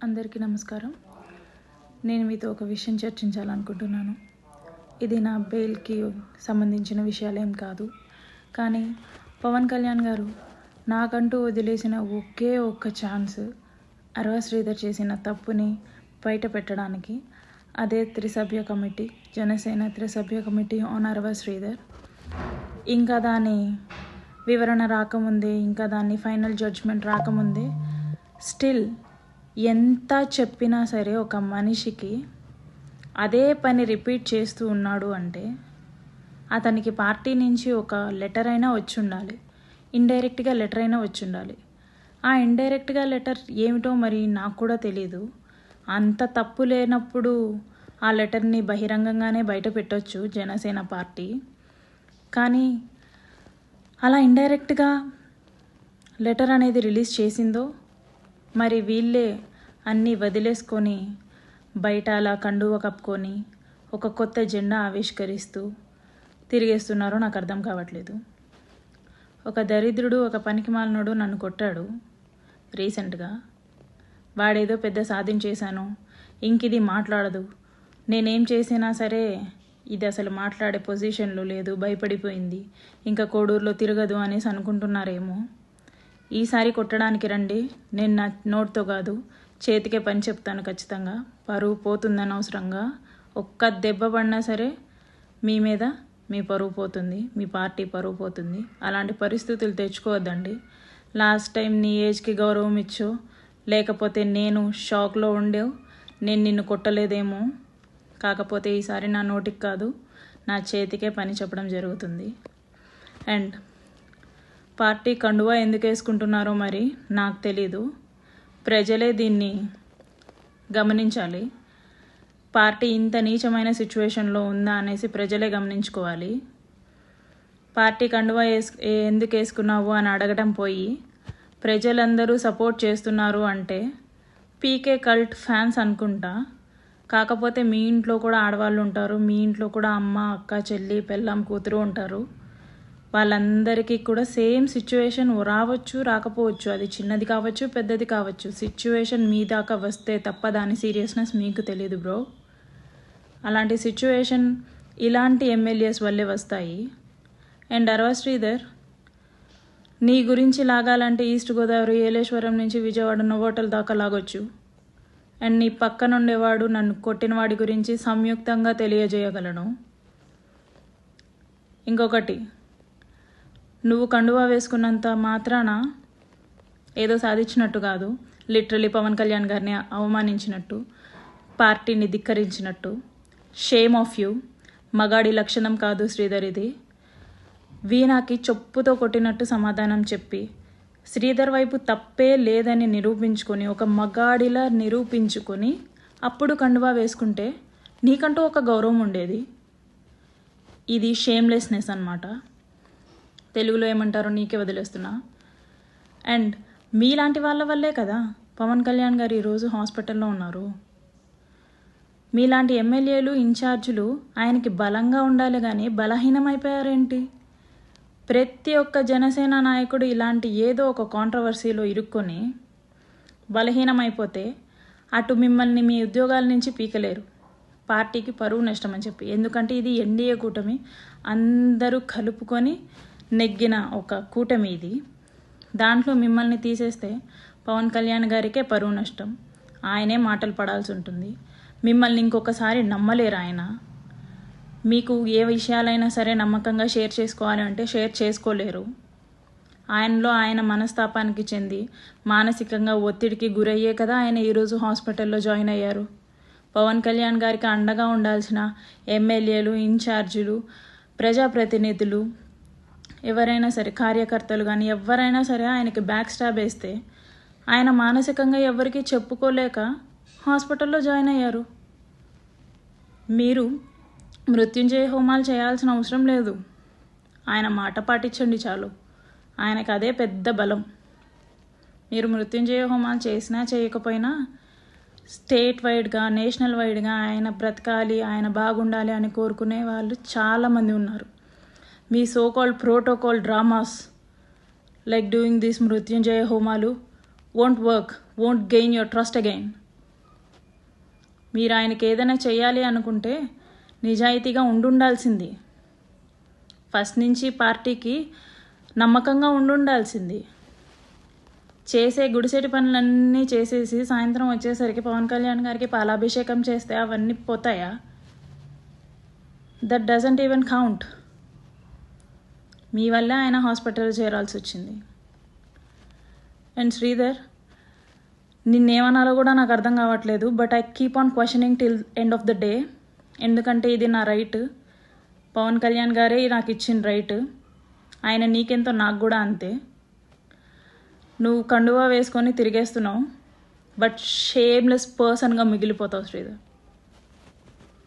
అందరికీ నమస్కారం. నేను మీతో ఒక విషయం చర్చించాలనుకుంటున్నాను. ఇది నా బెయిల్కి సంబంధించిన విషయాలేం కాదు. కానీ పవన్ కళ్యాణ్ గారు నాకంటూ వదిలేసిన ఒకే ఒక్క ఛాన్స్ అరవ శ్రీధర్ చేసిన తప్పుని బయట పెట్టడానికి. అదే త్రిసభ్య కమిటీ, జనసేన త్రిసభ్య కమిటీ ఆన్ అరవ శ్రీధర్. ఇంకా దాని వివరణ రాకముందే, ఇంకా దాన్ని ఫైనల్ జడ్జ్మెంట్ రాకముందే స్టిల్ ఎంత చెప్పినా సరే ఒక మనిషికి అదే పని రిపీట్ చేస్తూ ఉన్నాడు అంటే అతనికి పార్టీ నుంచి ఒక లెటర్ అయినా వచ్చి ఉండాలి, ఇండైరెక్ట్గా లెటర్ అయినా వచ్చి ఉండాలి. ఆ ఇండైరెక్ట్గా లెటర్ ఏమిటో మరి నాకు కూడా తెలీదు. అంత తప్పు లేనప్పుడు ఆ లెటర్ని బహిరంగంగానే బయట పెట్టొచ్చు జనసేన పార్టీ. కానీ అలా ఇండైరెక్ట్గా లెటర్ అనేది రిలీజ్ చేసిందో మరి వీళ్ళే అన్నీ వదిలేసుకొని బయట అలా కండువ కప్పుకొని ఒక కొత్త జెండా ఆవిష్కరిస్తూ తిరిగేస్తున్నారో నాకు అర్థం కావట్లేదు. ఒక దరిద్రుడు, ఒక పనికిమాలినోడు నన్ను కొట్టాడు రీసెంట్గా. వాడేదో పెద్ద సాధించేశాను, ఇంకిది మాట్లాడదు, నేనేం చేసినా సరే ఇది అసలు మాట్లాడే పొజిషన్లో లేదు, భయపడిపోయింది, ఇంకా కోడూరులో తిరగదు అనేసి అనుకుంటున్నారేమో. ఈసారి కొట్టడానికి రండి, నేను నా నోట్తో కాదు చేతికే పని చెప్తాను ఖచ్చితంగా. పరువు పోతుందని అవసరంగా ఒక్క దెబ్బ పడినా సరే మీ మీద మీ పరువు పోతుంది, మీ పార్టీ పరువు పోతుంది. అలాంటి పరిస్థితులు తెచ్చుకోవద్దండి. లాస్ట్ టైం నీ ఏజ్కి గౌరవం ఇచ్చో, లేకపోతే నేను షాక్లో ఉండేవు, నేను నిన్ను కొట్టలేదేమో. కాకపోతే ఈసారి నా నోటికి కాదు, నా చేతికే పని చెప్పడం జరుగుతుంది. అండ్ పార్టీ కండువా ఎందుకు వేసుకుంటున్నారో మరి నాకు తెలీదు. ప్రజలే దీన్ని గమనించాలి. పార్టీ ఇంత నీచమైన సిచ్యువేషన్లో ఉందా అనేసి ప్రజలే గమనించుకోవాలి. పార్టీ కండువా ఎందుకు వేసుకున్నావు అని అడగడం పోయి ప్రజలందరూ సపోర్ట్ చేస్తున్నారు అంటే పీకే కల్ట్ ఫ్యాన్స్ అనుకుంటా. కాకపోతే మీ ఇంట్లో కూడా ఆడవాళ్ళు ఉంటారు, మీ ఇంట్లో కూడా అమ్మ, అక్క, చెల్లి, పెళ్ళాం, కూతురు ఉంటారు. వాళ్ళందరికీ కూడా సేమ్ సిచ్యువేషన్ రావచ్చు, రాకపోవచ్చు. అది చిన్నది కావచ్చు, పెద్దది కావచ్చు. సిచ్యువేషన్ మీ దాకా వస్తే తప్ప దాని సీరియస్నెస్ మీకు తెలియదు బ్రో. అలాంటి సిచ్యువేషన్ ఇలాంటి ఎమ్మెల్యేస్ వల్లే వస్తాయి. అండ్ అరవ శ్రీధర్, నీ గురించి లాగాలంటే ఈస్ట్ గోదావరి, ఏలేశ్వరం నుంచి విజయవాడ నోవోటల్ దాకా లాగొచ్చు. అండ్ నీ పక్కన ఉండేవాడు నన్ను కొట్టిన వాడి గురించి సంయుక్తంగా తెలియజేయగలను. ఇంకొకటి, నువ్వు కండువా వేసుకున్నంత మాత్రాన ఏదో సాధించినట్టు కాదు. లిటరలీ పవన్ కళ్యాణ్ గారిని అవమానించినట్టు, పార్టీని ధిక్కరించినట్టు. Shame of you. మగాడి లక్షణం కాదు శ్రీధర్ ఇది. వీణాకి చొప్పుతో కొట్టినట్టు సమాధానం చెప్పి శ్రీధర్ వైపు తప్పే లేదని నిరూపించుకొని, ఒక మగాడిలా నిరూపించుకొని అప్పుడు కండువా వేసుకుంటే నీకంటూ ఒక గౌరవం ఉండేది. ఇది షేమ్లెస్నెస్ అన్నమాట. తెలుగులో ఏమంటారో నీకే వదిలేస్తున్నా. అండ్ మీలాంటి వాళ్ళ వల్లే కదా పవన్ కళ్యాణ్ గారు ఈరోజు హాస్పిటల్లో ఉన్నారు. మీలాంటి ఎమ్మెల్యేలు, ఇన్ఛార్జీలు ఆయనకి బలంగా ఉండాలి కానీ బలహీనమైపోయారేంటి? ప్రతి ఒక్క జనసేన నాయకుడు ఇలాంటి ఏదో ఒక కాంట్రవర్సీలో ఇరుక్కొని బలహీనమైపోతే అటు మిమ్మల్ని మీ ఉద్యోగాల నుంచి పీకలేరు, పార్టీకి పరువు నష్టం అని చెప్పి. ఎందుకంటే ఇది ఎన్డీఏ కూటమి, అందరూ కలుపుకొని నెగ్గిన ఒక కూటమి ఇది. దాంట్లో మిమ్మల్ని తీసేస్తే పవన్ కళ్యాణ్ గారికే పరువు నష్టం, ఆయనే మాటలు పడాల్సి ఉంటుంది. మిమ్మల్ని ఇంకొకసారి నమ్మలేరు ఆయన. మీకు ఏ విషయాలైనా సరే నమ్మకంగా షేర్ చేసుకోవాలి అంటే షేర్ చేసుకోలేరు. ఆయనలో ఆయన మనస్తాపానికి చెంది మానసికంగా ఒత్తిడికి గురయ్యే కదా ఆయన ఈరోజు హాస్పిటల్లో జాయిన్ అయ్యారు. పవన్ కళ్యాణ్ గారికి అండగా ఉండాల్సిన ఎమ్మెల్యేలు, ఇన్ఛార్జీలు, ప్రజాప్రతినిధులు, ఎవరైనా సరే, కార్యకర్తలు కానీ ఎవరైనా సరే ఆయనకి బ్యాక్ స్టాబ్ వేస్తే ఆయన మానసికంగా ఎవరికి చెప్పుకోలేక హాస్పిటల్లో జాయిన్ అయ్యారు. మీరు మృత్యుంజయ హోమాలు చేయాల్సిన అవసరం లేదు. ఆయన మాట పాటించండి చాలు. ఆయనకు అదే పెద్ద బలం. మీరు మృత్యుంజయ హోమాలు చేసినా చేయకపోయినా స్టేట్ వైడ్గా, నేషనల్ వైడ్గా ఆయన బ్రతకాలి, ఆయన బాగుండాలి అని కోరుకునే వాళ్ళు చాలామంది ఉన్నారు. మీ so called protocol dramas like doing this Mrityunjaya హోమాలు won't work, won't gain your trust again. మీరు ఆయనకి ఏదైనా చేయాలి అనుకుంటే నిజాయితీగా ఉండాల్సింది. ఫస్ట్ నుంచి పార్టీకి నమ్మకంగా ఉండాల్సింది. చేసే గుడిసెటి పనులన్నీ చేసేసి సాయంత్రం వచ్చేసరికి పవన్ కళ్యాణ్ గారికి పాలాభిషేకం చేస్తే అవన్నీ పోతాయా? That doesn't even count. మీ వల్లే ఆయన హాస్పిటల్ చేరాల్సి వచ్చింది. అండ్ శ్రీధర్, నిన్నేమనాలో కూడా నాకు అర్థం కావట్లేదు. But I keep on questioning till end of the day. ఎందుకంటే ఇది నా రైట్. పవన్ కళ్యాణ్ గారే నాకు ఇచ్చిన రైట్. ఆయన నీకెంతో నాకు కూడా అంతే. నువ్వు కండువా వేసుకొని తిరిగేస్తున్నావు, బట్ షేమ్లెస్ పర్సన్గా మిగిలిపోతావు శ్రీధర్.